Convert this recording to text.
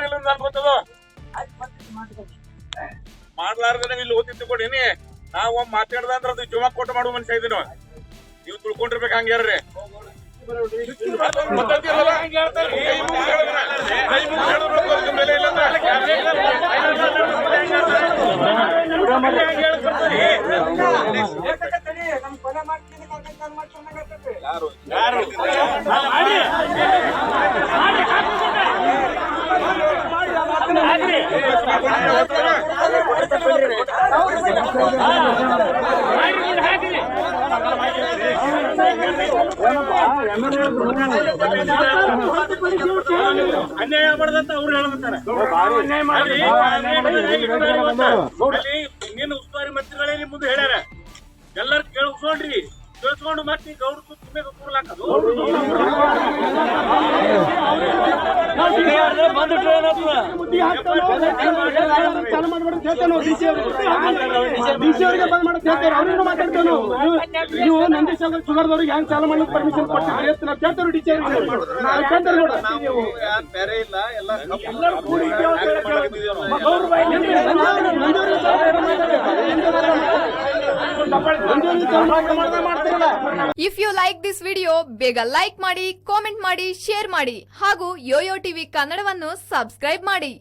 ಇಲ್ಲ ಅನ್ಕೋತದ ಮಾಡ್ಲಾರ್ದ ಇಲ್ಲಿ ಓದಿತ್ತು ಕೊಡಿನಿ ನಾವ್ ಮಾತಾಡ್ದ ಅಂದ್ರ ಅದು ಜೀವ ಕೊಟ್ಟು ಮಾಡುವ ಮನುಷ್ಯ ಇದೀನಿ ನೀವು ತಿಳ್ಕೊಂಡಿರ್ಬೇಕು ಹಂಗ್ಯಾರ್ರಿ ಅನ್ಯಾಯ ಮಾಡದಂತ ಅವ್ರು ಹೇಳಕತ್ತಾರ ಇನ್ನೇನು ಉಸ್ತುವಾರಿ ಮಂತ್ರಿಗಳೇ ನಿಮ್ ಮುಂದೆ ಹೇಳ್ಯಾರ ಎಲ್ಲರೂ ಕೇಳಿಸ್ಕೊಂಡ್ರಿ ಕೇಳಿಸ್ಕೊಂಡು ಮತ್ತೆ ಗೌಡ ತುಂಬೆ ಕೂರ್ಲಾಕದು ನೀವು ನಂದೀಶ್ ಶುಗರ್ದವ್ರಿಗೆ ಹೆಂಗ್ ಚಾಲು ಮಾಡ್ಲಿಕ್ಕೆ ಪರ್ಮಿಷನ್ ಕೊಟ್ಟಿದ್ರಿ ನಾವು ಕೇಳ್ತೇವೆ ಡಿಸಿ ಬೇರೆ ಇಲ್ಲ ಎಲ್ಲ if you like this video ಬೇಗ ಲೈಕ್ ಮಾಡಿ, ಕಾಮೆಂಟ್ ಮಾಡಿ, ಶೇರ್ ಮಾಡಿ ಹಾಗೂ ಯೋಯೋ ಟಿವಿ ಕನ್ನಡವನ್ನು ಸಬ್ಸ್ಕ್ರೈಬ್ ಮಾಡಿ.